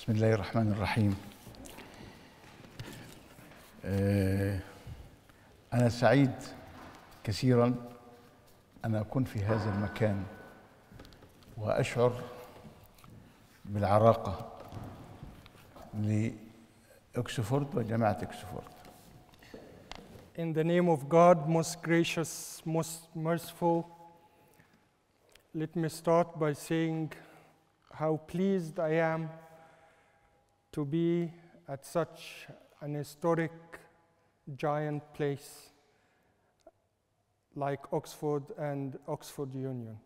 بسم الله الرحمن الرحيم. أنا سعيد كثيرا أن أكون في هذا المكان وأشعر بالعراقة لأكسفورد وجامعة أكسفورد. In the name of God, most gracious, most merciful, let me start by saying how pleased I am to be at such an historic, giant place like Oxford and Oxford Union.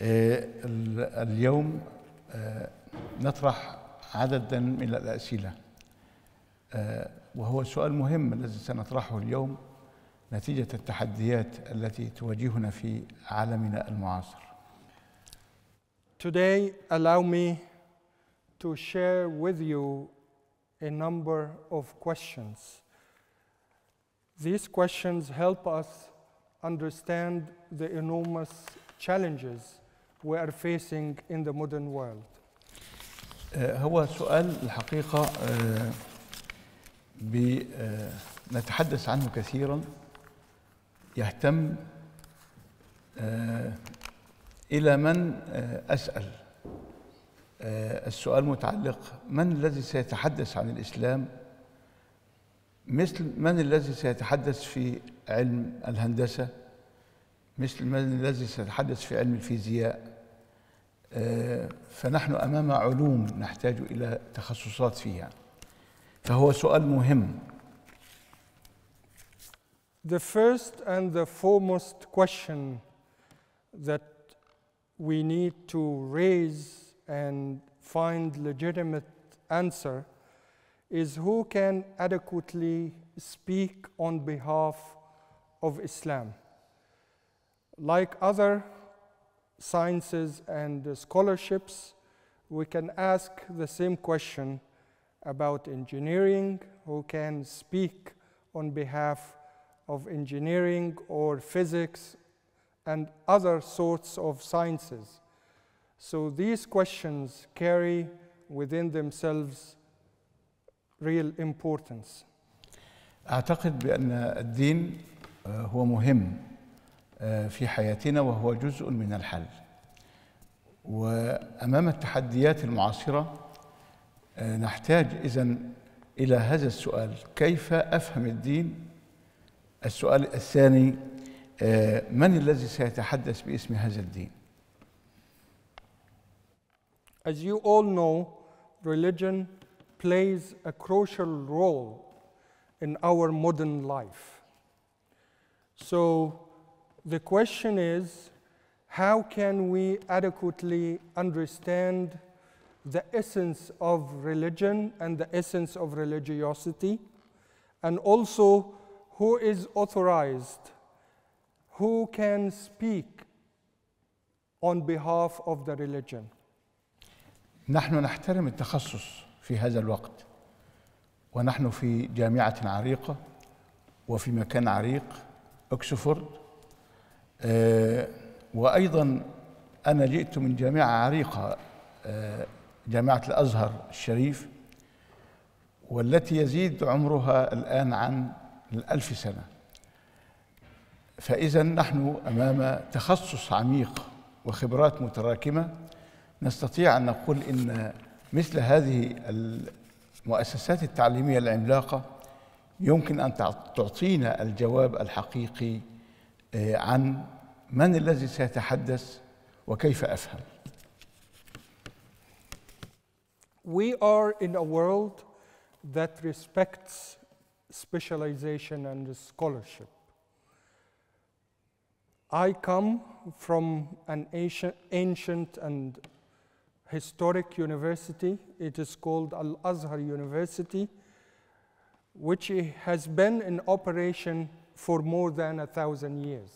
اليوم نطرح عددا من الأسئلة، وهو سؤال مهم الذي سنطرحه اليوم نتيجة التحديات التي تواجهنا في عالمنا المعاصر. Today, allow me to share with you a number of questions. These questions help us understand the enormous challenges we are facing in the modern world. هو سؤال الحقيقة نتحدث عنه كثيرا، يهتم إلى من أسأل. السؤال متعلق: من الذي سيتحدث عن الإسلام؟ مثل من الذي سيتحدث في علم الهندسة؟ مثل من الذي سيتحدث في علم الفيزياء؟ فنحن أمام علوم نحتاج إلى تخصصات فيها، فهو سؤال مهم. The first and the foremost question that we need to raise and find legitimate answer is who can adequately speak on behalf of Islam. Like other sciences and scholarships, we can ask the same question about engineering: who can speak on behalf of engineering or physics and other sorts of sciences. So these questions carry within themselves real importance. أعتقد بأن الدين هو مهم في حياتنا وهو جزء من الحل. وأمام التحديات المعاصرة نحتاج إذن إلى هذا السؤال: كيف أفهم الدين؟ السؤال الثاني: من الذي سيتحدث باسم هذا الدين؟ As you all know, religion plays a crucial role in our modern life. So the question is, how can we adequately understand the essence of religion and the essence of religiosity, and also who is authorized, who can speak on behalf of the religion? نحن نحترم التخصص في هذا الوقت، ونحن في جامعة عريقة وفي مكان عريق أكسفورد، وأيضا أنا جئت من جامعة عريقة، جامعة الأزهر الشريف، والتي يزيد عمرها الآن عن 1000 سنة. فإذا نحن أمام تخصص عميق وخبرات متراكمة. نستطيع أن نقول إن مثل هذه المؤسسات التعليمية العملاقة يمكن أن تعطينا الجواب الحقيقي عن من الذي سيتحدث وكيف أفهم. We are in a world that respects specialization and scholarship. I come from an ancient and historic university. It is called Al-Azhar University, which has been in operation for more than 1,000 years.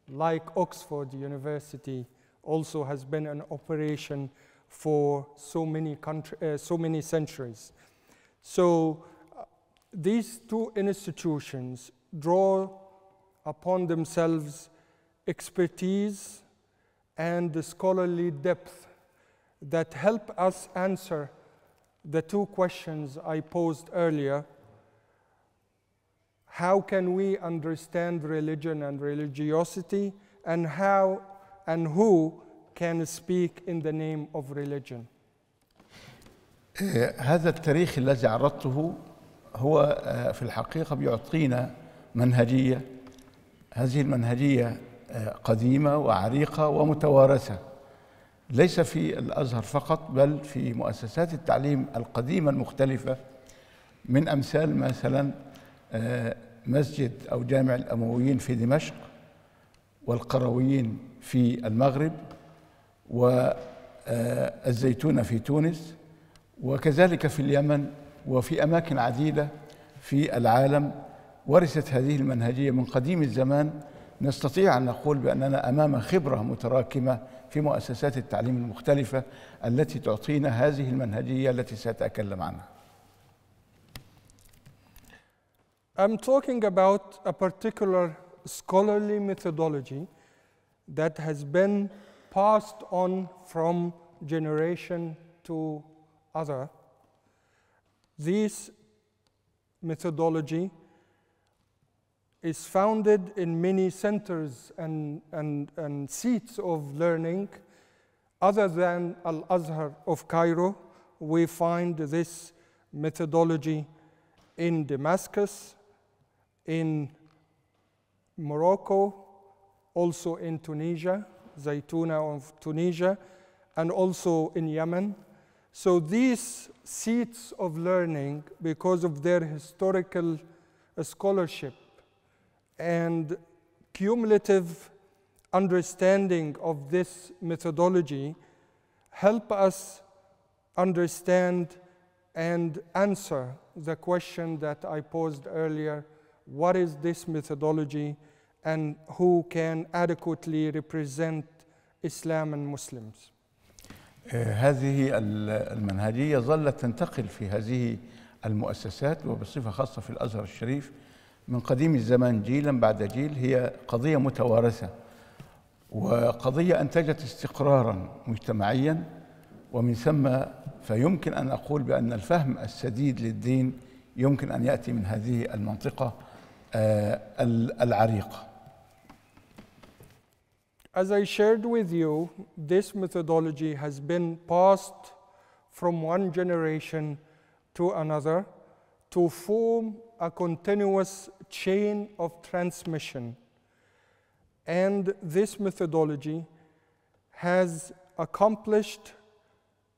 Like Oxford University also has been in operation for so many centuries. So these two institutions draw upon themselves expertise and the scholarly depth that help us answer the two questions I posed earlier. How can we understand religion and religiosity, and how and who can speak in the name of religion? هذا التاريخ الذي عرضته هو في الحقيقة بيعطينا منهجية. هذه المنهجية قديمة وعريقة ومتوارثة، ليس في الأزهر فقط بل في مؤسسات التعليم القديمة المختلفة، من أمثال مثلا مسجد أو جامع الأمويين في دمشق، والقرويين في المغرب، والزيتونة في تونس، وكذلك في اليمن، وفي أماكن عديدة في العالم ورثت هذه المنهجية من قديم الزمان. نستطيع أن نقول بأننا أمام خبرة متراكمة في مؤسسات التعليم المختلفة التي تعطينا هذه المنهجية التي سأتكلم عنها. I'm talking about a particular scholarly methodology that has been passed on from generation to other. This methodology is founded in many centers and seats of learning. Other than Al-Azhar of Cairo, we find this methodology in Damascus, in Morocco, also in Tunisia, Zaytuna of Tunisia, and also in Yemen. So these seats of learning, because of their historical scholarship and cumulative understanding of this methodology, help us understand and answer the question that I posed earlier: what is this methodology and who can adequately represent Islam and Muslims? هذه المنهجية ظلت تنتقل في هذه المؤسسات وبصفة خاصة في الأزهر الشريف من قديم الزمان جيلا بعد جيل. هي قضية متوارثة وقضية أنتجت استقرارا مجتمعيا، ومن ثم فيمكن أن أقول بأن الفهم السديد للدين يمكن أن يأتي من هذه المنطقة العريقة. As I shared with you, this methodology has been passed from one generation to another to form a continuous chain of transmission. And this methodology has accomplished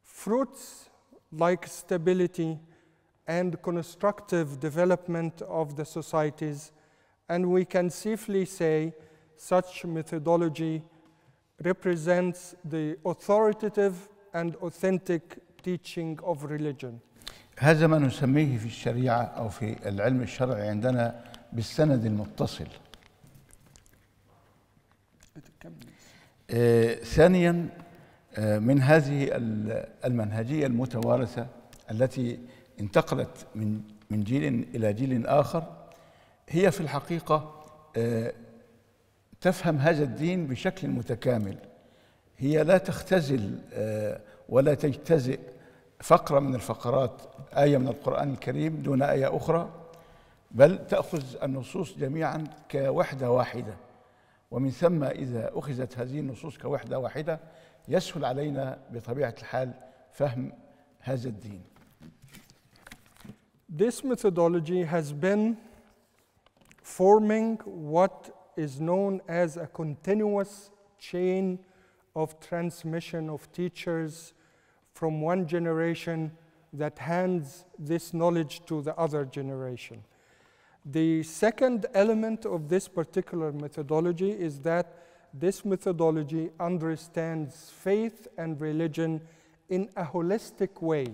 fruits like stability and constructive development of the societies, and we can safely say such methodology represents the authoritative and authentic teaching of religion. هذا ما نسميه في الشريعة أو في العلم الشرعي عندنا بالسند المتصل. ثانيا، من هذه المنهجية المتوارثة التي انتقلت من جيل إلى جيل آخر، هي في الحقيقة تفهم هذا الدين بشكل متكامل. هي لا تختزل ولا تجتزئ فقرة من الفقرات، آية من القرآن الكريم دون آية أخرى، بل تأخذ النصوص جميعا كوحدة واحدة، ومن ثم إذا أخذت هذه النصوص كوحدة واحدة يسهل علينا بطبيعة الحال فهم هذا الدين. This methodology has been forming what is known as a continuous chain of transmission of teachers from one generation that hands this knowledge to the other generation. The second element of this particular methodology is that this methodology understands faith and religion in a holistic way,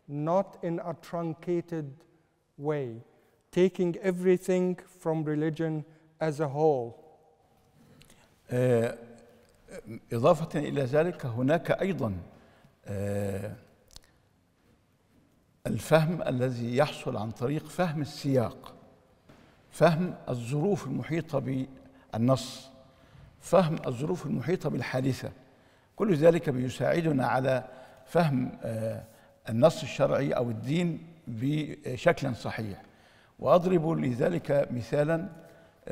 not in a truncated way, taking everything from religion as a whole. إضافة إلى ذلك هناك أيضا الفهم الذي يحصل عن طريق فهم السياق، فهم الظروف المحيطة بالنص، فهم الظروف المحيطة بالحادثة. كل ذلك بيساعدنا على فهم النص الشرعي أو الدين بشكل صحيح. وأضرب لذلك مثالا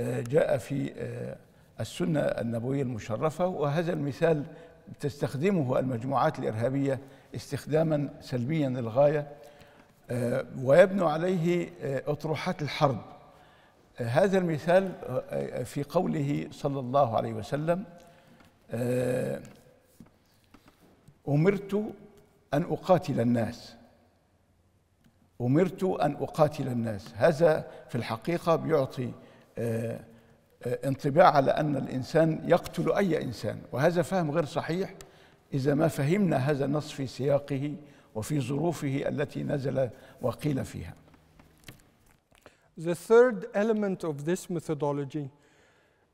جاء في السنة النبوية المشرفة، وهذا المثال تستخدمه المجموعات الإرهابية استخداما سلبيا للغاية، ويبنى عليه أطروحات الحرب. هذا المثال في قوله صلى الله عليه وسلم: أمرت أن أقاتل الناس. أمرت أن أقاتل الناس. هذا في الحقيقة بيعطي انطباع على أن الإنسان يقتل أي إنسان، وهذا فهم غير صحيح إذا ما فهمنا هذا النص في سياقه وفي ظروفه التي نزل وقيل فيها. The third element of this methodology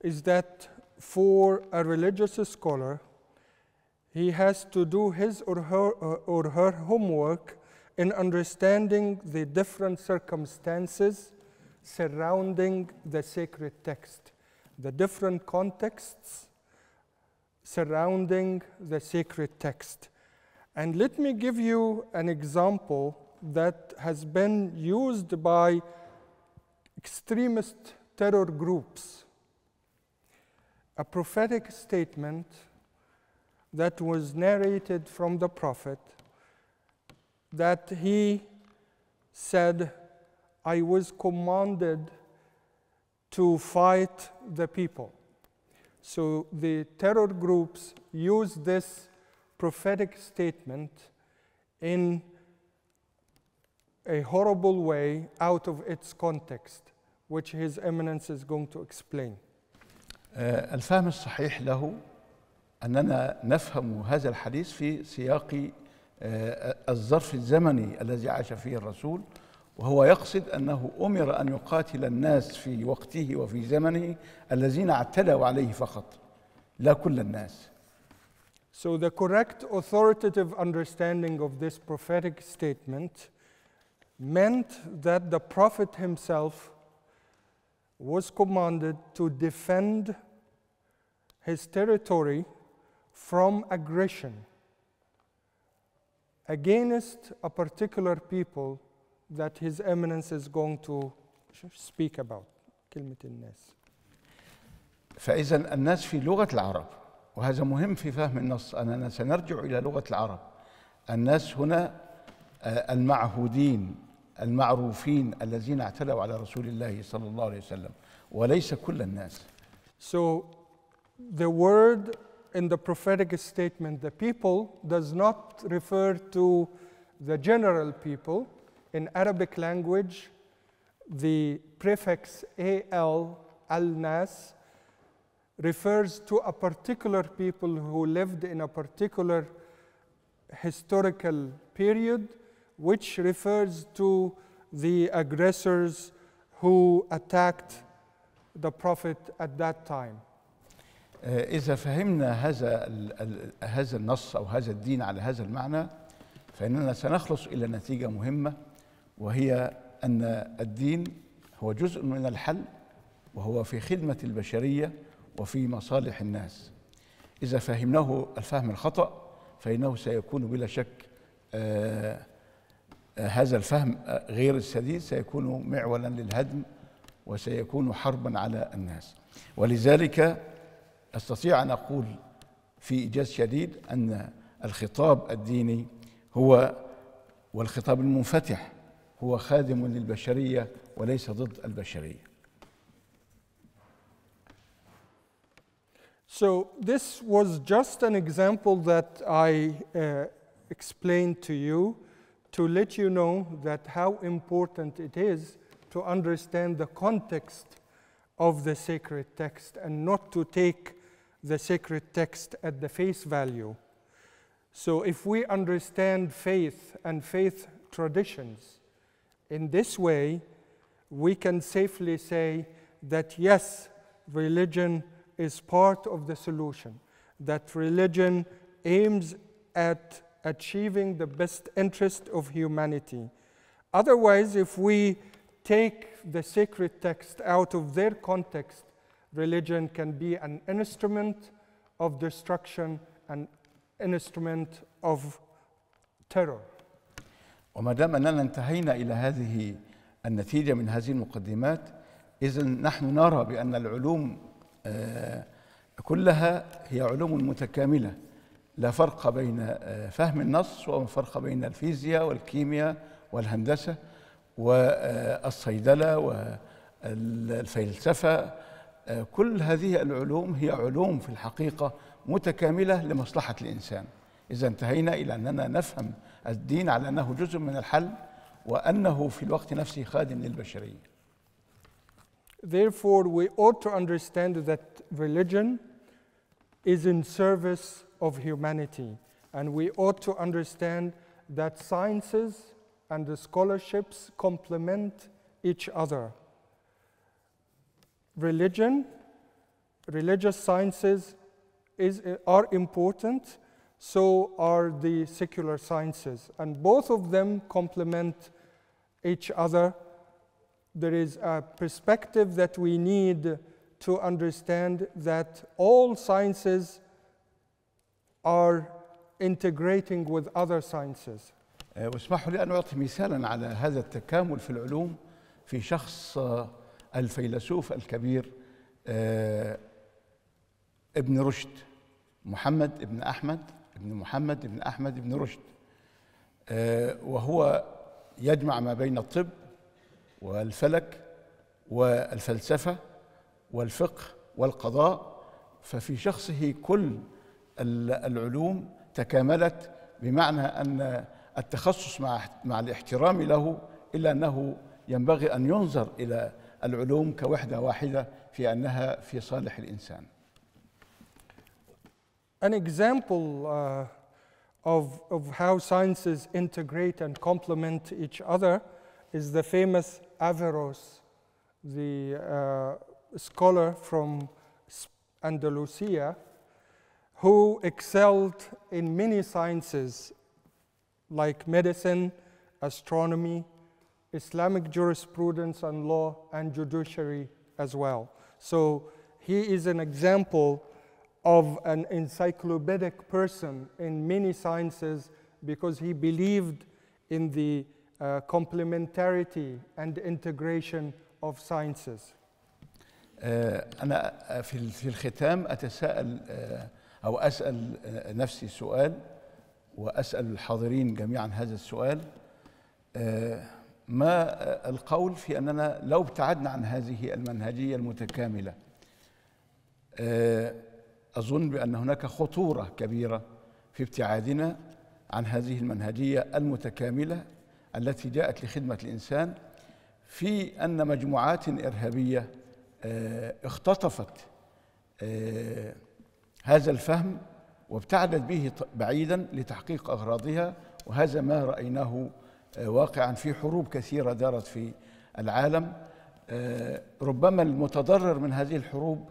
is that for a religious scholar, he has to do his or her homework in understanding the different circumstances surrounding the sacred text, the different contexts surrounding the sacred text. And let me give you an example that has been used by extremist terror groups. A prophetic statement that was narrated from the Prophet, that he said, I was commanded to fight the people. So the terror groups use this prophetic statement in a horrible way out of its context, which His Eminence is going to explain. الفهم الصحيح له أننا نفهم هذا الحديث في سياق الظرف الزمني الذي عاش فيه الرسول، وهو يقصد أنه أمر أن يقاتل الناس في وقته وفي زمنه الذين اعتدوا عليه فقط، لا كل الناس. So the correct authoritative understanding of this prophetic statement meant that the Prophet himself was commanded to defend his territory from aggression against a particular people that His Eminence is going to speak about. كلمة الناس. فإذا الناس في لغة العرب، وهذا مهم في فهم النص، أننا سنرجع إلى لغة العرب. الناس هنا المعهودين المعروفين الذين اعتدوا على رسول الله صلى الله عليه وسلم، وليس كل الناس. So the word in the prophetic statement, the people, does not refer to the general people. In Arabic language, the prefix al, al-nas, refers to a particular people who lived in a particular historical period, which refers to the aggressors who attacked the Prophet at that time. إذا فهمنا هذا النص أو هذا الدين على هذا المعنى، فإننا سنخلص إلى نتيجة مهمة، وهي أن الدين هو جزء من الحل، وهو في خدمة البشرية وفي مصالح الناس. إذا فهمناه الفهم الخطأ فإنه سيكون بلا شك هذا الفهم غير السديد سيكون معولا للهدم وسيكون حربا على الناس. ولذلك أستطيع أن أقول في إيجاز شديد أن الخطاب الديني هو والخطاب المنفتح هو خادم للبشرية وليس ضد البشرية. So this was just an example that I explained to you to let you know that how important it is to understand the context of the sacred text and not to take the sacred text at the face value. So if we understand faith and faith traditions in this way, we can safely say that yes, religion is part of the solution, that religion aims at achieving the best interest of humanity. Otherwise, if we take the sacred text out of their context, religion can be an instrument of destruction, an instrument of terror. وما دام أننا انتهينا إلى هذه النتيجة من هذه المقدمات، إذن نحن نرى بأن العلوم كلها هي علوم متكاملة، لا فرق بين فهم النص وما فرق بين الفيزياء والكيمياء والهندسة والصيدلة والفلسفة. كل هذه العلوم هي علوم في الحقيقة متكاملة لمصلحة الإنسان. إذا انتهينا إلى أننا نفهم الدين على أنه جزء من الحل وأنه في الوقت نفسه خادم للبشرية. Therefore, we ought to understand that religion is in service of humanity, and we ought to understand that sciences and the scholarships complement each other. Religious sciences are important, so are the secular sciences, and both of them complement each other. There is a perspective that we need to understand that all sciences are integrating with other sciences. واسمحوا لي أن أعطي مثالا على هذا التكامل في العلوم في شخص الفيلسوف الكبير ابن رشد، محمد ابن أحمد ابن محمد ابن أحمد ابن رشد، وهو يجمع ما بين الطب والفلك والفلسفة والفقه والقضاء، ففي شخصه كل العلوم تكاملت، بمعنى أن التخصص مع الاحترام له، إلا أنه ينبغي أن ينظر إلى العلوم كوحدة واحدة في أنها في صالح الإنسان. An example of how sciences integrate and complement each other is the famous Averroes, the scholar from Andalusia, who excelled in many sciences like medicine, astronomy, Islamic jurisprudence and law, and judiciary as well. So he is an example of an encyclopedic person in many sciences because he believed in the complementarity and integration of sciences. أنا في الختام أتساءل أو أسأل نفسي سؤال وأسأل الحاضرين جميعا هذا السؤال: ما القول في أننا لو ابتعدنا عن هذه المنهجية المتكاملة؟ أظن بأن هناك خطورة كبيرة في ابتعادنا عن هذه المنهجية المتكاملة التي جاءت لخدمة الإنسان، في أن مجموعات إرهابية اختطفت هذا الفهم وابتعدت به بعيدا لتحقيق أغراضها، وهذا ما رأيناه واقعا في حروب كثيرة دارت في العالم. ربما المتضرر من هذه الحروب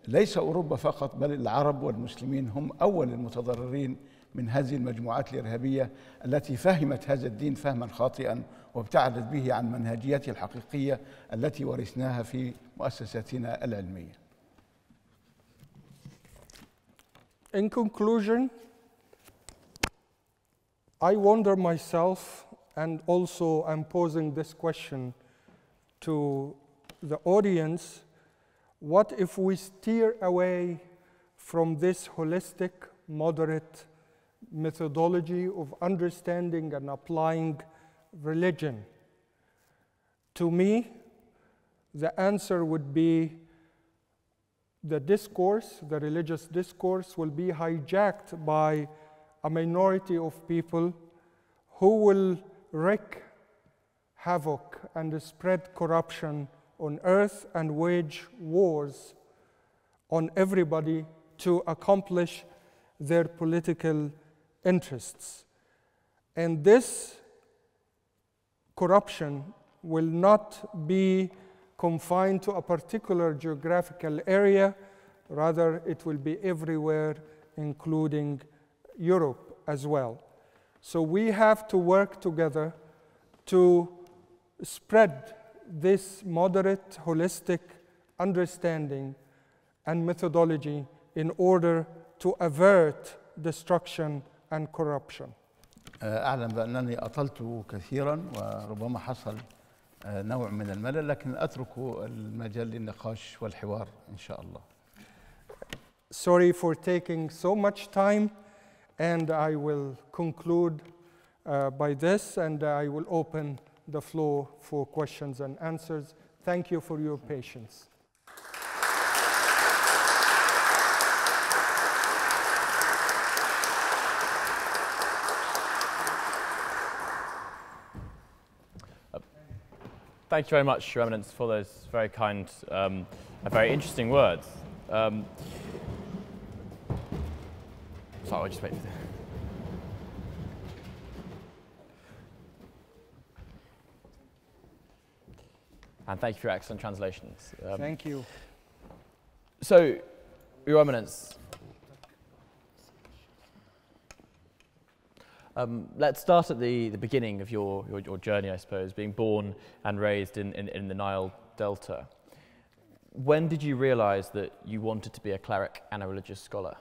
ليس أوروبا فقط، بل العرب والمسلمين هم أول المتضررين من هذه المجموعات الإرهابية التي فهمت هذا الدين فهما خاطئا وابتعدت به عن منهجيته الحقيقية التي ورثناها في مؤسساتنا العلمية. In conclusion, I wonder myself, and also I'm posing this question to the audience: what if we steer away from this holistic, moderate methodology of understanding and applying religion? To me, the answer would be the discourse, the religious discourse, will be hijacked by a minority of people who will wreak havoc and spread corruption on earth and wage wars on everybody to accomplish their political interests. And this corruption will not be confined to a particular geographical area, rather it will be everywhere, including Europe as well. So we have to work together to spread this moderate, holistic understanding and methodology in order to avert destruction and corruption. أعلم بأنني أطلت كثيرا وربما حصل نوع من الملل، لكن أترك المجال للنقاش والحوار إن شاء الله. Sorry for taking so much time, and I will conclude by this, and I will open the floor for questions and answers. Thank you for your patience. Thank you very much, Your Eminence, for those very kind and very interesting words. Sorry, I'll just wait for that. And thank you for your excellent translations. Thank you. So, Your Eminence, let's start at the beginning of your journey, I suppose, being born and raised in the Nile Delta. When did you realize that you wanted to be a cleric and a religious scholar?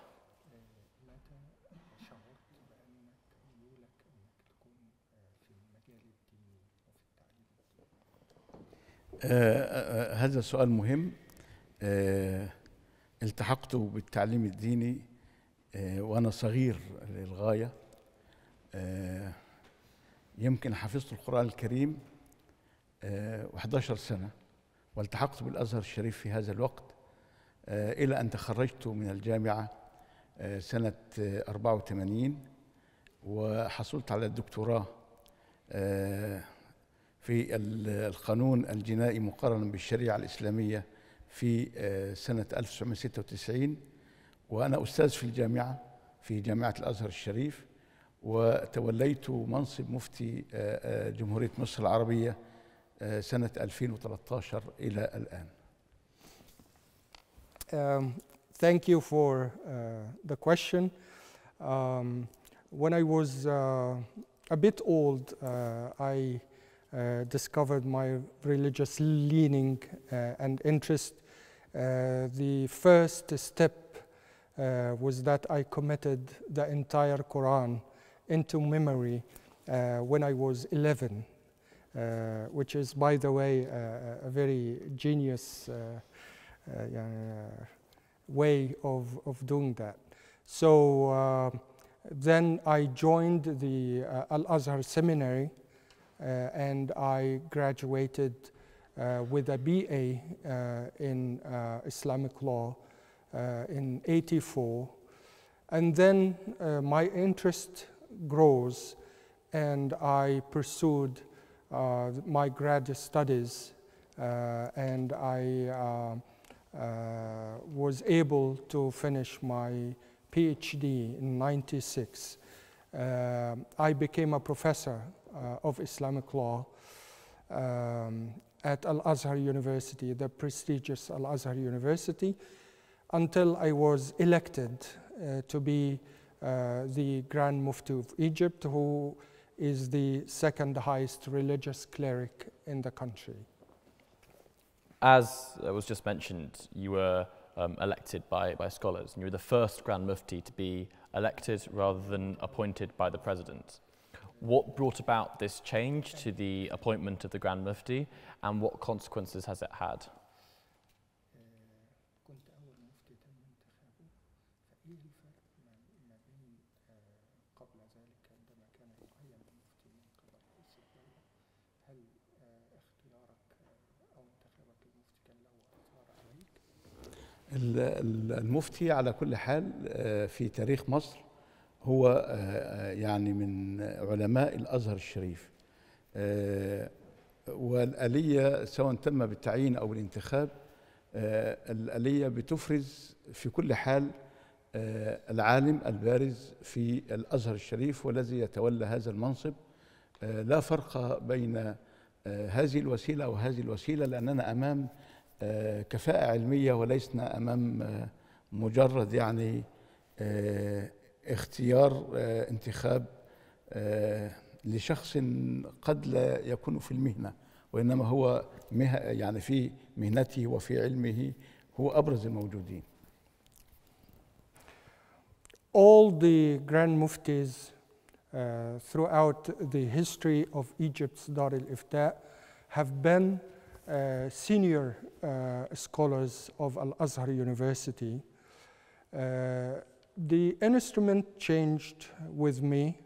هذا سؤال مهم. التحقت بالتعليم الديني وأنا صغير للغاية. يمكن حفظت القرآن الكريم 11 سنة، والتحقت بالأزهر الشريف في هذا الوقت إلى أن تخرجت من الجامعة سنة 84، وحصلت على الدكتوراه في القانون الجنائي مقارنا بالشريعة الإسلامية في سنة 1996، وأنا أستاذ في الجامعة في جامعة الأزهر الشريف، وتوليت منصب مفتي جمهورية مصر العربية سنة 2013 إلى الآن. Thank you for the question. When I was a bit old, I discovered my religious leaning and interest. The first step was that I committed the entire Quran into memory when I was 11, which is, by the way, a very genius way of doing that. So then I joined the Al-Azhar seminary, and I graduated with a BA in Islamic law in '84. And then my interest grows, and I pursued my graduate studies, and I was able to finish my PhD in '96. I became a professor of Islamic law at Al-Azhar University, the prestigious Al-Azhar University, until I was elected to be the Grand Mufti of Egypt, who is the second highest religious cleric in the country. As was just mentioned, you were elected by scholars, and you were the first Grand Mufti to be elected rather than appointed by the President. What brought about this change to the appointment of the Grand Mufti, and what consequences has it had? المفتي على كل حال في تاريخ مصر هو يعني من علماء الأزهر الشريف، والآلية سواء تم بالتعيين أو بالانتخاب، الآلية بتفرز في كل حال العالم البارز في الأزهر الشريف والذي يتولى هذا المنصب. لا فرق بين هذه الوسيلة أو هذه الوسيلة، لأننا أمام كفاءة علمية ولسنا أمام مجرد يعني اختيار انتخاب لشخص قد لا يكون في المهنة، وإنما هو يعني في مهنته وفي علمه هو أبرز الموجودين. All the Grand Muftis throughout the history of Egypt's Dar al-Ifta have been senior scholars of Al-Azhar University. The instrument changed with me,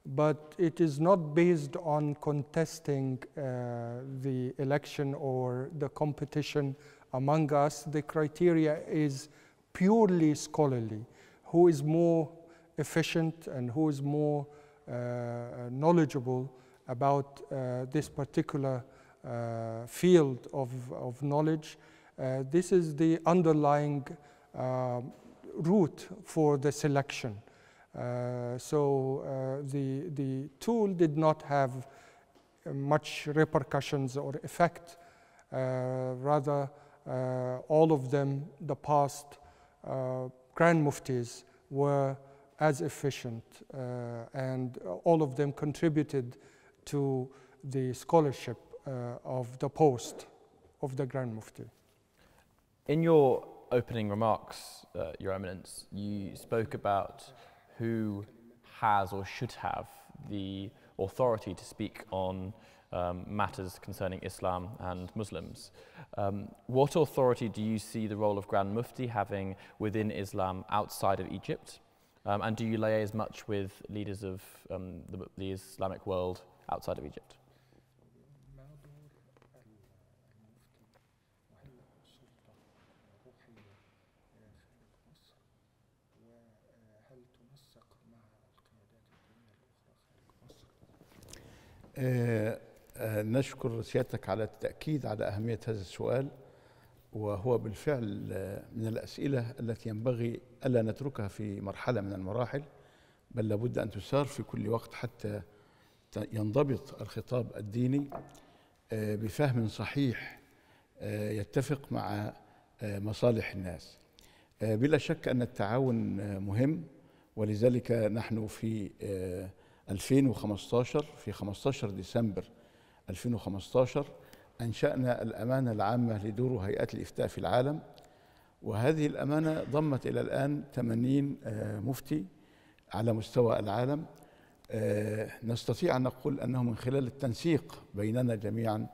but it is not based on contesting the election or the competition among us. The criteria is purely scholarly. Who is more efficient and who is more knowledgeable about this particular field of knowledge. This is the underlying route for the selection. So the tool did not have much repercussions or effect. Rather, all of them, the past Grand Muftis, were as efficient, and all of them contributed to the scholarship of the post of the Grand Mufti. In your opening remarks, Your Eminence, you spoke about who has or should have the authority to speak on matters concerning Islam and Muslims. What authority do you see the role of Grand Mufti having within Islam outside of Egypt? And do you liaise much with leaders of the Islamic world outside of Egypt? نشكر سيادتك على التأكيد على أهمية هذا السؤال، وهو بالفعل من الأسئلة التي ينبغي ألا نتركها في مرحلة من المراحل، بل لابد أن تثار في كل وقت حتى ينضبط الخطاب الديني بفهم صحيح يتفق مع مصالح الناس. بلا شك أن التعاون مهم، ولذلك نحن في 2015 في 15 ديسمبر 2015 أنشأنا الأمانة العامة لدور هيئات الإفتاء في العالم، وهذه الأمانة ضمت إلى الآن 80 مفتي على مستوى العالم. نستطيع أن نقول أنه من خلال التنسيق بيننا جميعا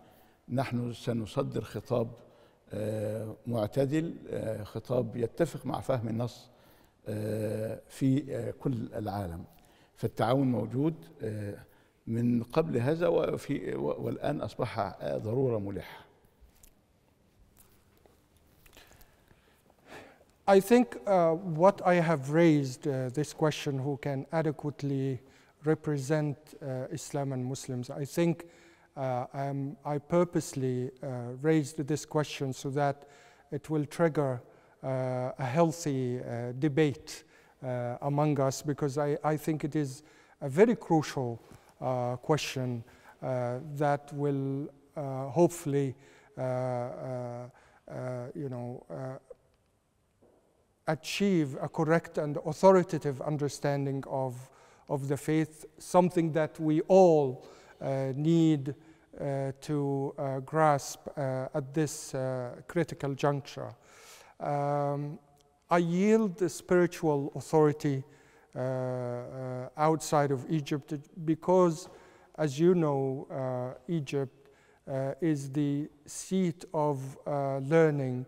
نحن سنصدر خطاب معتدل، خطاب يتفق مع فهم النص في كل العالم. فالتعاون موجود من قبل هذا والآن أصبح ضرورة ملحة. I think what I have raised, this question, who can adequately represent Islam and Muslims, I think I purposely raised this question so that it will trigger a healthy debate among us, because I think it is a very crucial question that will hopefully achieve a correct and authoritative understanding of the faith, something that we all need to grasp at this critical juncture. I yield the spiritual authority outside of Egypt because, as you know, Egypt is the seat of learning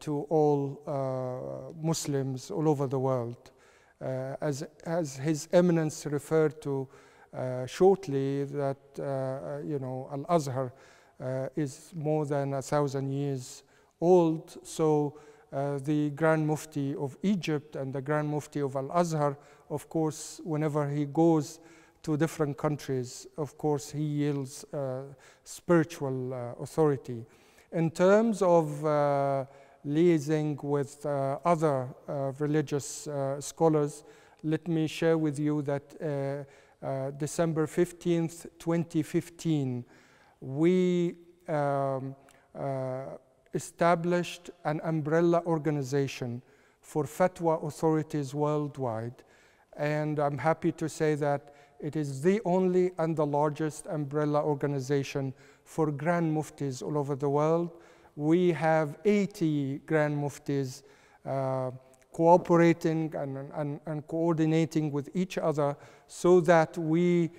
to all Muslims all over the world. As His Eminence referred to shortly, that Al-Azhar is more than 1,000 years old. So the Grand Mufti of Egypt and the Grand Mufti of Al-Azhar, of course, whenever he goes to different countries, of course, he yields spiritual authority. In terms of liaising with other religious scholars, let me share with you that December 15th, 2015, we established an umbrella organization for Fatwa Authorities Worldwide, and I'm happy to say that it is the only and the largest umbrella organization for Grand Muftis all over the world. We have 80 Grand Muftis cooperating and coordinating with each other so that we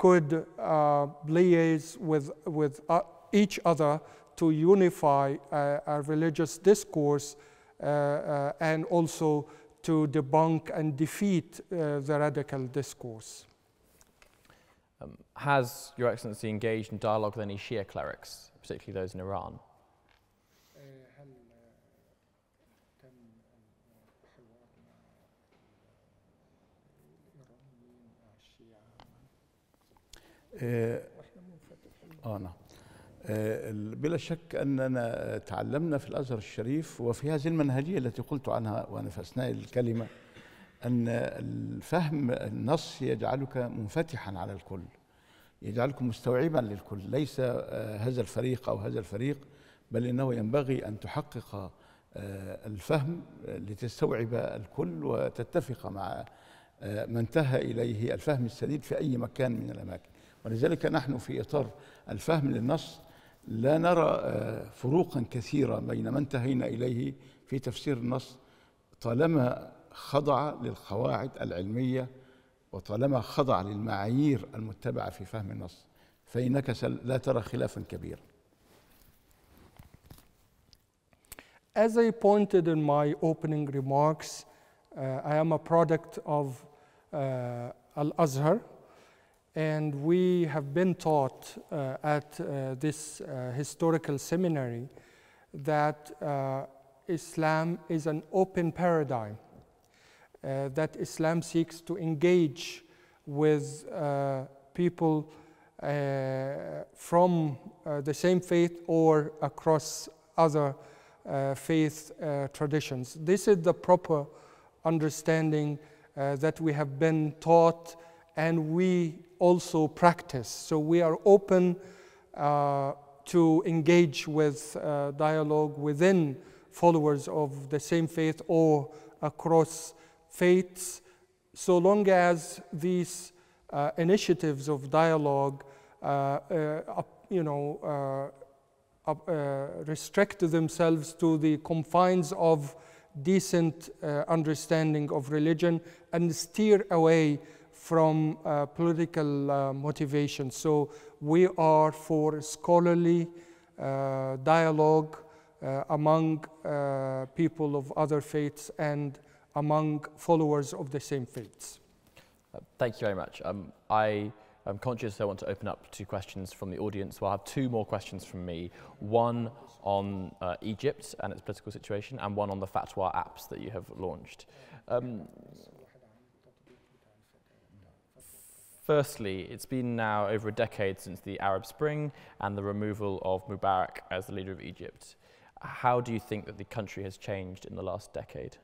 could liaise with each other to unify a religious discourse and also to debunk and defeat the radical discourse. Has Your Excellency engaged in dialogue with any Shia clerics, particularly those in Iran? نعم. بلا شك أننا تعلمنا في الأزهر الشريف وفي هذه المنهجية التي قلت عنها وأنا في أثناء الكلمة أن الفهم النص يجعلك منفتحا على الكل، يجعلك مستوعبا للكل، ليس هذا الفريق أو هذا الفريق، بل إنه ينبغي أن تحقق الفهم لتستوعب الكل وتتفق مع ما انتهى إليه الفهم السديد في أي مكان من الأماكن. ولذلك نحن في إطار الفهم للنص لا نرى فروقا كثيرة بين ما انتهينا إليه في تفسير النص طالما خضع للقواعد العلمية وطالما خضع للمعايير المتبعة في فهم النص، فإنك لا ترى خلافا كبيرا. As I pointed in my opening remarks, I am a product of Al-Azhar, and we have been taught at this historical seminary that Islam is an open paradigm, that Islam seeks to engage with people from the same faith or across other faith traditions. This is the proper understanding that we have been taught and we also practice. So we are open to engage with dialogue within followers of the same faith or across faiths, so long as these initiatives of dialogue restrict themselves to the confines of decent understanding of religion and steer away from political motivation. So we are for scholarly dialogue among people of other faiths and among followers of the same faiths. Thank you very much. I'm conscious I want to open up to questions from the audience, so I'll have two more questions from me. One on Egypt and its political situation, and one on the Fatwa apps that you have launched. Firstly, it's been now over a decade since the Arab Spring and the removal of Mubarak as the leader of Egypt. How do you think that the country has changed in the last decade?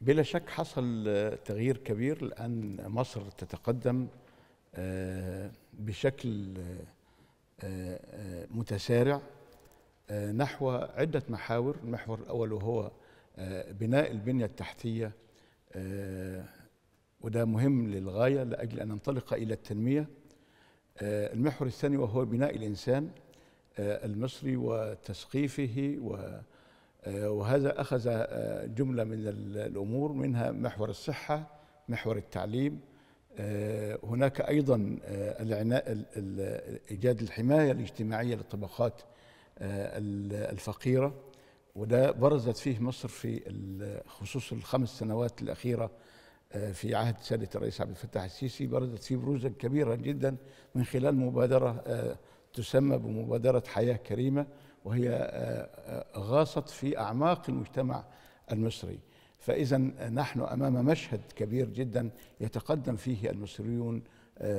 بلا شك حصل تغيير كبير لأن مصر تتقدم بشكل متسارع نحو عدة محاور. المحور الأول وهو بناء البنية التحتية، وده مهم للغاية لأجل أن ننطلق إلى التنمية. المحور الثاني وهو بناء الإنسان المصري وتثقيفه، وهذا أخذ جملة من الأمور، منها محور الصحة، محور التعليم، هناك أيضا العناء إيجاد الحماية الاجتماعية للطبقات الفقيرة، وده برزت فيه مصر في خصوص ال5 سنوات الأخيرة في عهد سيادة الرئيس عبد الفتاح السيسي، برزت فيه بروزا كبيرا جدا من خلال مبادرة تسمى بمبادرة حياة كريمة، وهي غاصت في أعماق المجتمع المصري. فإذا نحن أمام مشهد كبير جدا يتقدم فيه المصريون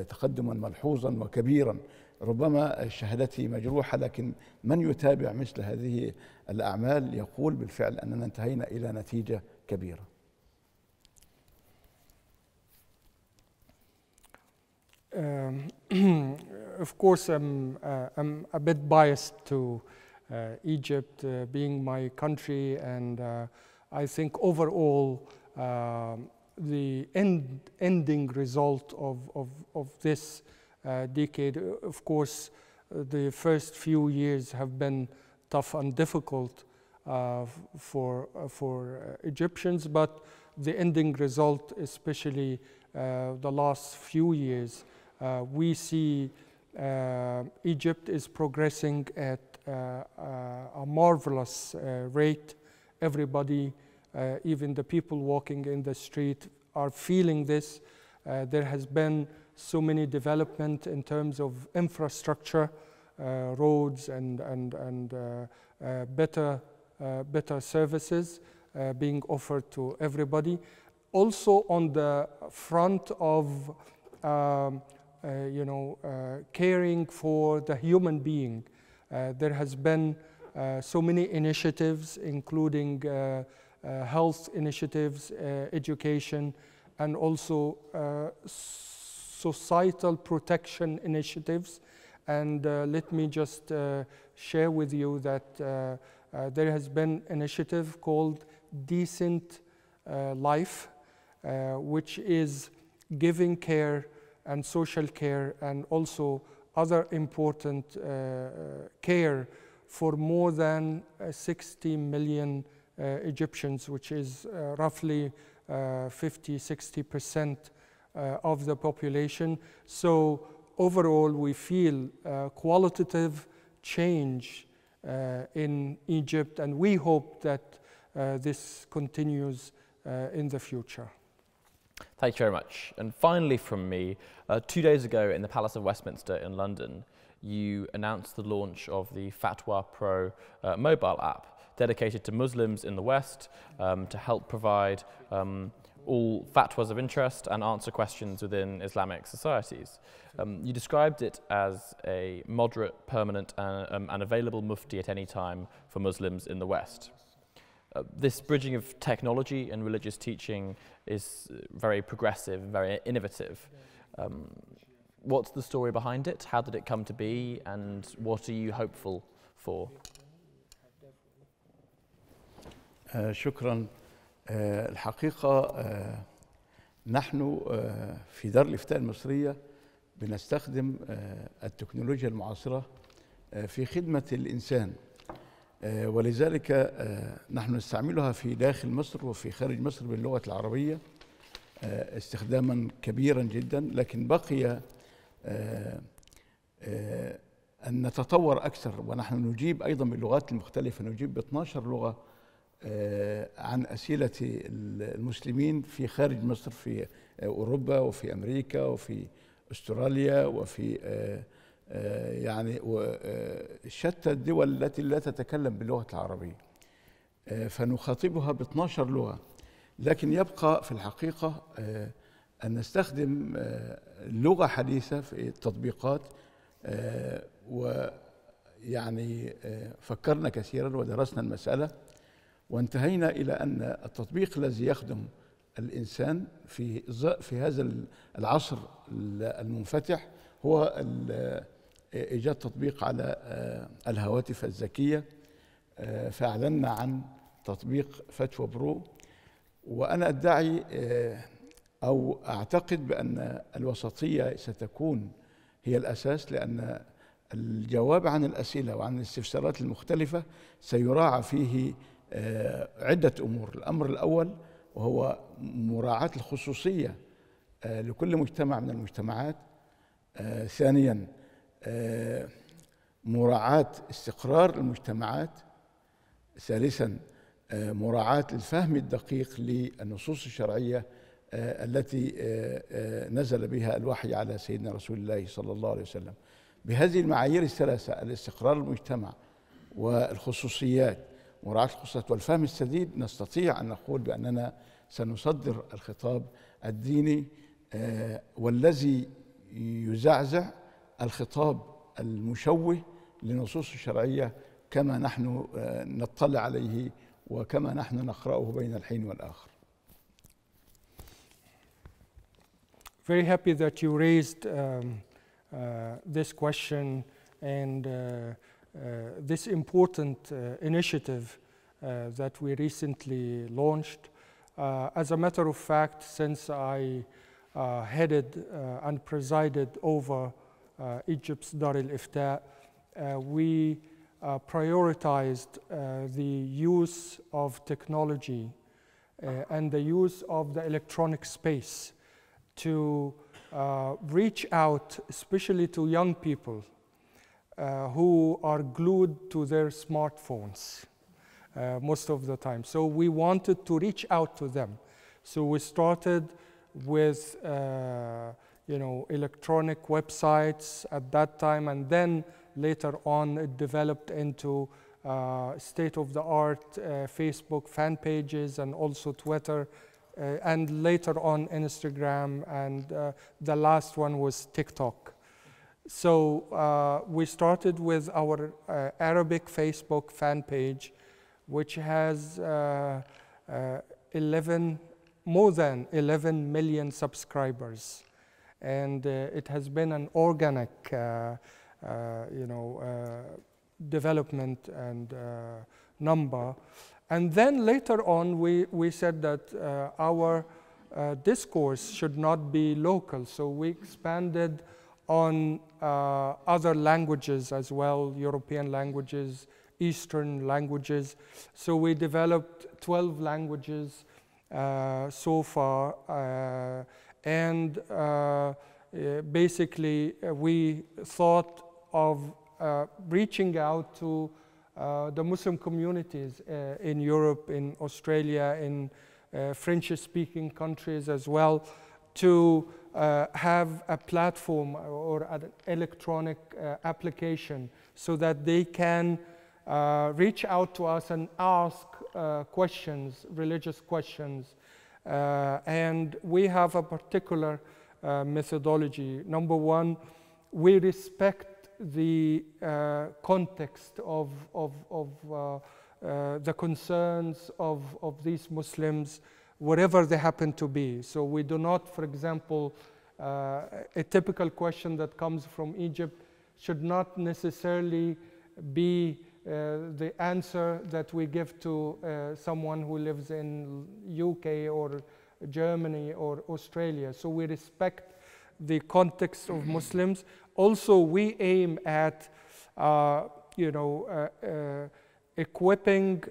تقدما ملحوظا وكبيرا، ربما شهادته مجروحة، لكن من يتابع مثل هذه الأعمال يقول بالفعل أننا انتهينا إلى نتيجة كبيرة. Of course, I'm a bit biased to Egypt being my country, and I think overall the ending result of this decade. Of course, the first few years have been tough and difficult for Egyptians, but the ending result, especially the last few years, we see Egypt is progressing at a marvelous rate. Everybody, even the people walking in the street, are feeling this. There has been so many development in terms of infrastructure, roads and better services being offered to everybody. Also on the front of caring for the human being, there has been so many initiatives, including health initiatives, education, and also societal protection initiatives. And let me just share with you that there has been an initiative called Decent Life, which is giving care and social care and also other important care for more than 60 million Egyptians, which is roughly 50–60% of the population. So overall, we feel qualitative change in Egypt, and we hope that this continues in the future. Thank you very much. And finally from me, 2 days ago in the Palace of Westminster in London, you announced the launch of the Fatwa Pro mobile app dedicated to Muslims in the West to help provide all fatwas of interest and answer questions within Islamic societies. You described it as a moderate, permanent and available mufti at any time for Muslims in the West. This bridging of technology and religious teaching is very progressive, very innovative. What's the story behind it? How did it come to be? And what are you hopeful for? شكرا. الحقيقة نحن في دار الإفتاء المصرية بنستخدم التكنولوجيا المعاصرة في خدمة الإنسان، ولذلك نحن نستعملها في داخل مصر وفي خارج مصر باللغة العربية استخداما كبيرا جدا، لكن بقي أن نتطور أكثر، ونحن نجيب أيضا باللغات المختلفة، نجيب ب12 لغة عن أسئلة المسلمين في خارج مصر، في أوروبا وفي أمريكا وفي أستراليا وفي يعني شتى الدول التي لا تتكلم باللغة العربية، فنخاطبها ب12 لغة. لكن يبقى في الحقيقة أن نستخدم لغة حديثة في التطبيقات، ويعني فكرنا كثيرا ودرسنا المسألة وانتهينا إلى أن التطبيق الذي يخدم الإنسان في هذا العصر المنفتح هو إيجاد تطبيق على الهواتف الذكية، فأعلنا عن تطبيق فتوى برو. وأنا أدعي أو أعتقد بأن الوسطية ستكون هي الأساس، لأن الجواب عن الأسئلة وعن الاستفسارات المختلفة سيراعى فيه عدة أمور. الأمر الأول وهو مراعاة الخصوصية لكل مجتمع من المجتمعات. ثانيا مراعاة استقرار المجتمعات. ثالثا مراعاة الفهم الدقيق للنصوص الشرعية التي نزل بها الوحي على سيدنا رسول الله صلى الله عليه وسلم. بهذه المعايير الثلاثة، الاستقرار المجتمع والخصوصيات، مراعاة الخصوصيات والفهم السديد، نستطيع أن نقول بأننا سنصدر الخطاب الديني والذي يزعزع الخطاب المشوه للنصوص الشرعية كما نحن نطلع عليه وكما نحن نقرأه بين الحين والآخر. Very happy that you raised this question and this important initiative that we recently launched. As a matter of fact, since I headed and presided over Egypt's Dar al-Ifta, we prioritized the use of technology and the use of the electronic space to reach out, especially to young people who are glued to their smartphones most of the time. So we wanted to reach out to them. So we started with electronic websites at that time, and then later on it developed into state-of-the-art Facebook fan pages and also Twitter, and later on Instagram, and the last one was TikTok. So we started with our Arabic Facebook fan page, which has more than 11 million subscribers. And it has been an organic development and number. And then later on, we said that our discourse should not be local. So we expanded on other languages as well, European languages, Eastern languages. So we developed 12 languages so far. And basically, we thought of reaching out to the Muslim communities in Europe, in Australia, in French-speaking countries as well, to have a platform or an electronic application so that they can reach out to us and ask questions, religious questions. And we have a particular methodology. Number one, we respect the context of the concerns of these Muslims, wherever they happen to be. So we do not, for example, a typical question that comes from Egypt should not necessarily be the answer that we give to someone who lives in UK or Germany or Australia. So we respect the context of Muslims. Also, we aim at equipping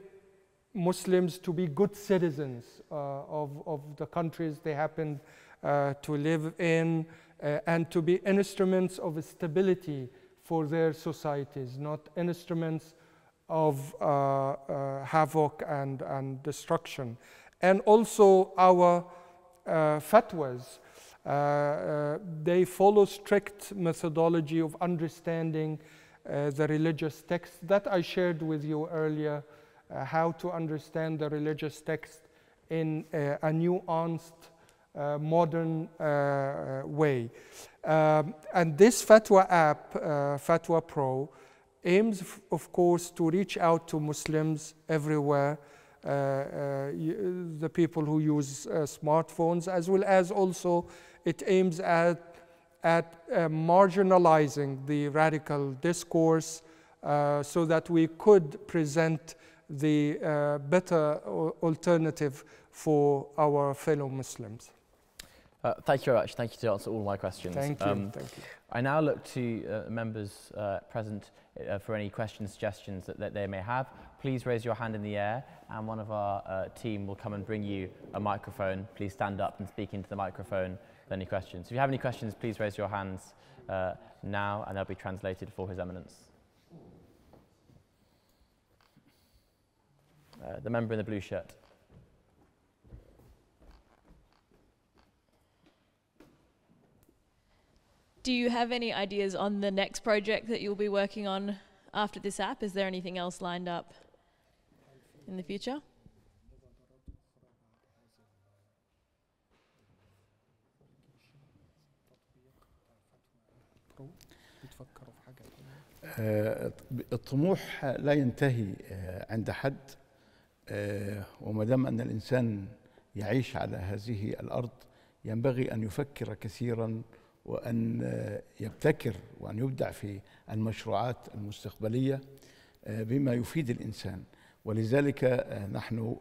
Muslims to be good citizens of the countries they happen to live in, and to be instruments of stability for their societies, not instruments of havoc and destruction. And also our fatwas, they follow strict methodology of understanding the religious text that I shared with you earlier, how to understand the religious text in a nuanced, modern way. And this Fatwa app, Fatwa Pro, aims, of course, to reach out to Muslims everywhere, the people who use smartphones, as well as also it aims at marginalizing the radical discourse so that we could present the better alternative for our fellow Muslims. Thank you very much. Thank you to answer all my questions. Thank you. Thank you. I now look to members present for any questions, suggestions that they may have. Please raise your hand in the air, and one of our team will come and bring you a microphone. Please stand up and speak into the microphone with any questions. If you have any questions, please raise your hands now, and they'll be translated for His Eminence. The member in the blue shirt. Do you have any ideas on the next project that you'll be working on after this app? Is there anything else lined up in the future? الطموح لا ينتهي عند حد، وما دام أن الإنسان يعيش على هذه الأرض ينبغي أن يفكر كثيرا وأن يبتكر وأن يبدع في المشروعات المستقبلية بما يفيد الإنسان. ولذلك نحن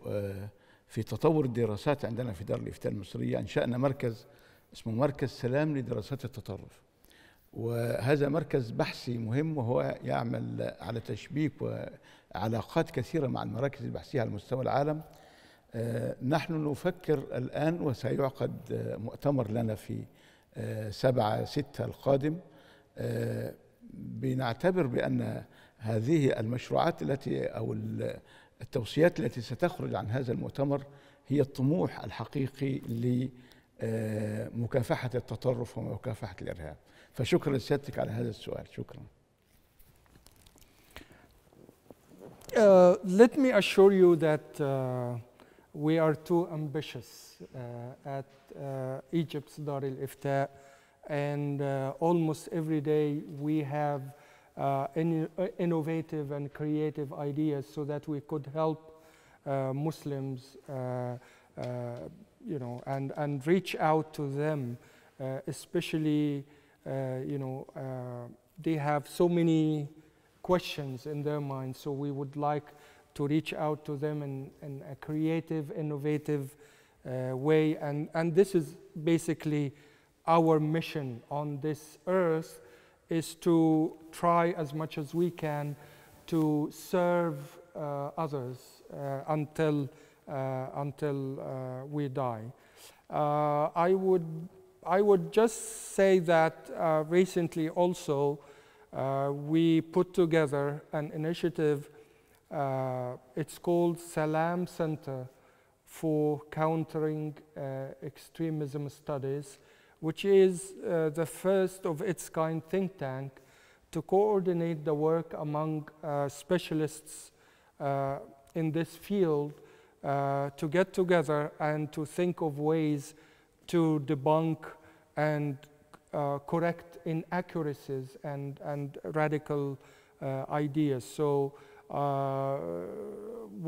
في تطور الدراسات عندنا في دار الإفتاء المصرية أنشأنا مركز اسمه مركز سلام لدراسات التطرف، وهذا مركز بحثي مهم، وهو يعمل على تشبيك وعلاقات كثيرة مع المراكز البحثية على مستوى العالم. نحن نفكر الآن وسيعقد مؤتمر لنا في 7/6 القادم. بنعتبر بأن هذه المشروعات التي أو التوصيات التي ستخرج عن هذا المؤتمر هي الطموح الحقيقي لمكافحة التطرف ومكافحة الإرهاب. فشكرا لسيادتك على هذا السؤال. شكرا. Let me assure you that we are too ambitious at Egypt's Dar al-Ifta, and almost every day we have innovative and creative ideas so that we could help Muslims, and reach out to them, especially, they have so many questions in their minds, so we would like to reach out to them in a creative, innovative way, and this is basically our mission on this earth, is to try as much as we can to serve others until we die. I would just say that recently also we put together an initiative. It's called Salam Center for Countering Extremism Studies, which is the first of its kind think tank to coordinate the work among specialists in this field, to get together and to think of ways to debunk and correct inaccuracies and radical ideas. So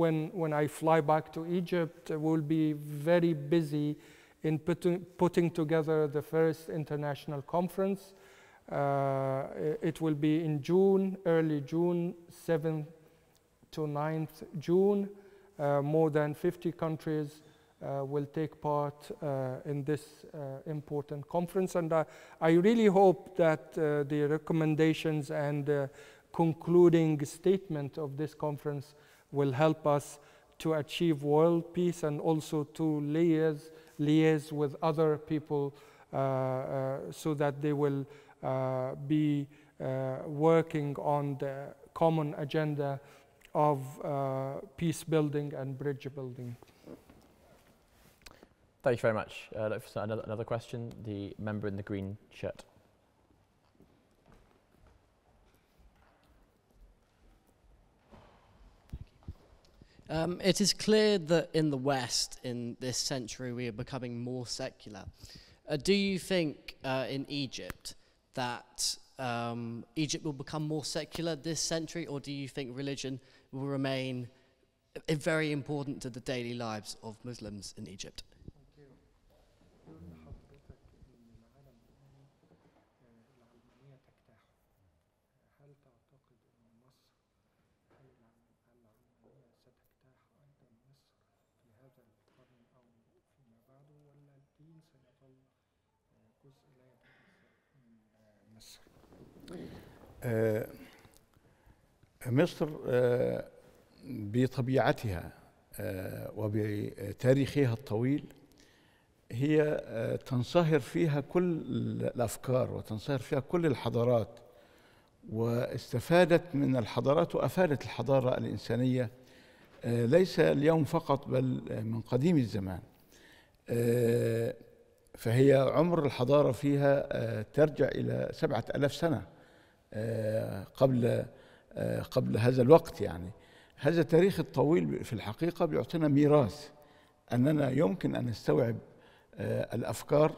when I fly back to Egypt, we'll be very busy in putting together the first international conference. It will be in June, early June, 7th to 9th June. More than 50 countries will take part in this important conference. And I really hope that the recommendations and concluding statement of this conference will help us to achieve world peace and also to liaise with other people so that they will be working on the common agenda of peace building and bridge building. Thank you very much. Another question, the member in the green shirt. It is clear that in the West, in this century, we are becoming more secular. Do you think in Egypt that Egypt will become more secular this century, or do you think religion will remain very important to the daily lives of Muslims in Egypt? مصر بطبيعتها وبتاريخها الطويل هي تنصهر فيها كل الأفكار وتنصهر فيها كل الحضارات، واستفادت من الحضارات وأفادت الحضارة الإنسانية ليس اليوم فقط بل من قديم الزمان. فهي عمر الحضارة فيها ترجع إلى 7000 سنة قبل هذا الوقت. يعني هذا التاريخ الطويل في الحقيقة بيعطينا ميراث أننا يمكن أن نستوعب الأفكار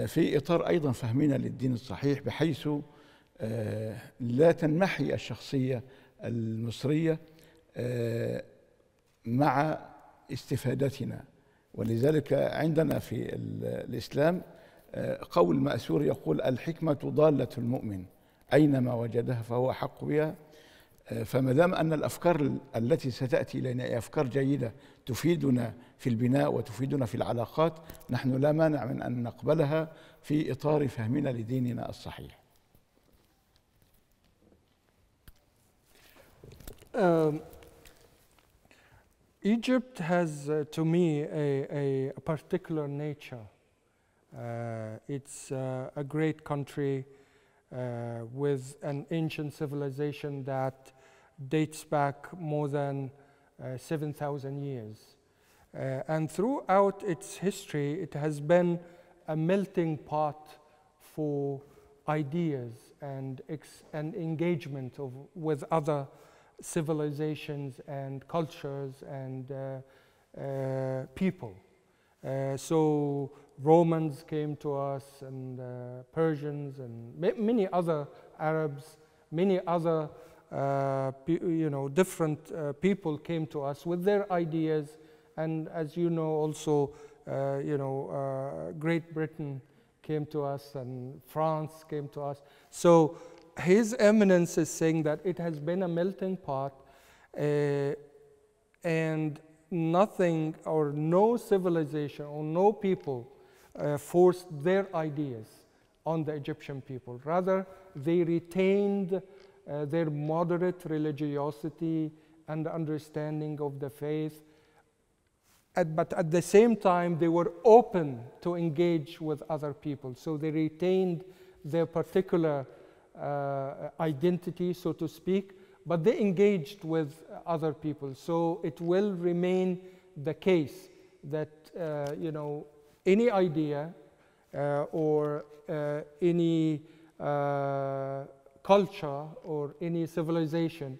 في إطار أيضا فهمنا للدين الصحيح، بحيث لا تنمحي الشخصية المصرية مع استفادتنا. ولذلك عندنا في الإسلام قول مأثور يقول: الحكمة ضالة المؤمن أينما وجدها فهو أحق بها. فما دام أن الأفكار التي ستأتي إلينا هي أفكار جيدة تفيدنا في البناء وتفيدنا في العلاقات، نحن لا مانع من أن نقبلها في إطار فهمنا لديننا الصحيح. Egypt has, to me, a particular nature. It's a great country with an ancient civilization that dates back more than 7,000 years. And throughout its history, it has been a melting pot for ideas and engagement with other civilizations and cultures and people. So Romans came to us, and Persians, and many other Arabs, many other different people came to us with their ideas. And as you know, also Great Britain came to us, and France came to us. So His Eminence is saying that it has been a melting pot, and nothing or no civilization or no people forced their ideas on the Egyptian people. Rather, they retained their moderate religiosity and understanding of the faith, but at the same time, they were open to engage with other people. So they retained their particular identity, so to speak, but they engaged with other people. So it will remain the case that any idea or any culture or any civilization,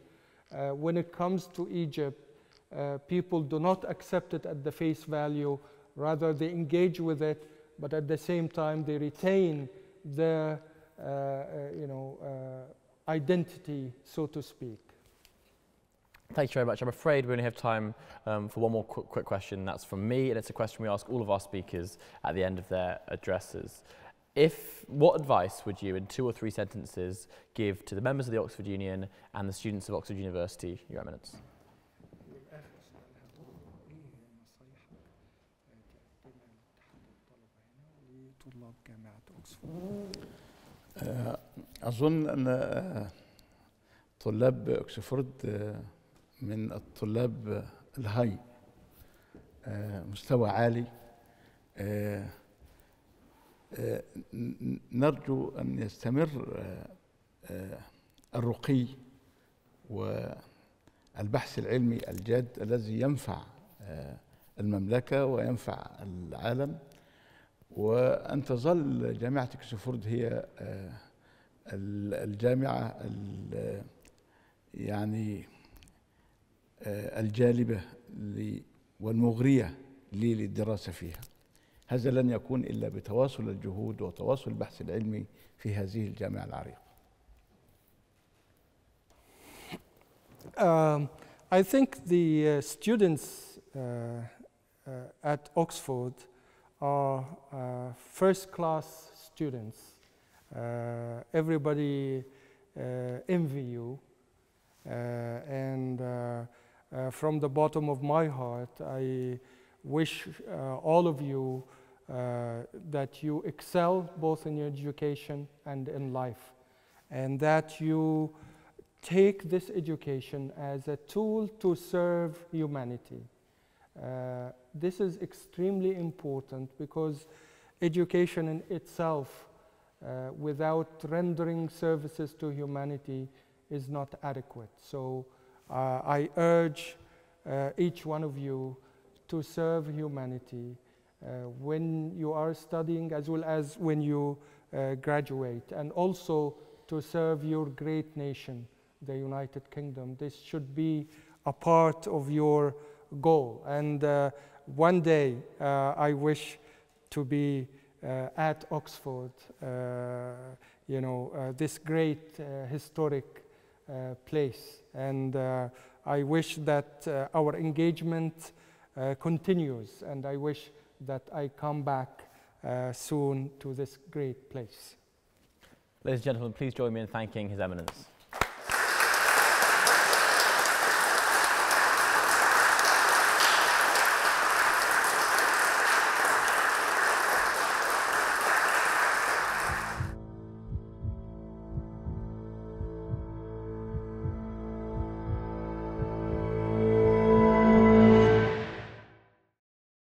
when it comes to Egypt, people do not accept it at the face value. Rather, they engage with it, but at the same time, they retain their identity, so to speak. Thank you very much. I'm afraid we only have time for one more quick question. That's from me, and it's a question we ask all of our speakers at the end of their addresses. What advice would you, in 2 or 3 sentences, give to the members of the Oxford Union and the students of Oxford University, Your Eminence? أظن أن طلاب أكسفورد من الطلاب الهاي، مستوى عالي. نرجو أن يستمر الرقي والبحث العلمي الجاد الذي ينفع المملكة وينفع العالم، وأن تظل جامعة أكسفورد هي الجامعة الجالبة والمغرية لي للدراسة فيها. هذا لن يكون إلا بتواصل الجهود وتواصل البحث العلمي في هذه الجامعة العريقة. I think the students at Oxford are first-class students. Everybody envy you, and from the bottom of my heart, I wish all of you that you excel both in your education and in life, and that you take this education as a tool to serve humanity. This is extremely important because education in itself, without rendering services to humanity, is not adequate. So I urge each one of you to serve humanity when you are studying as well as when you graduate, and also to serve your great nation, the United Kingdom. This should be a part of your goal. And one day I wish to be at Oxford, this great historic place. And I wish that our engagement continues, and I wish that I come back soon to this great place. Ladies and gentlemen, please join me in thanking His Eminence.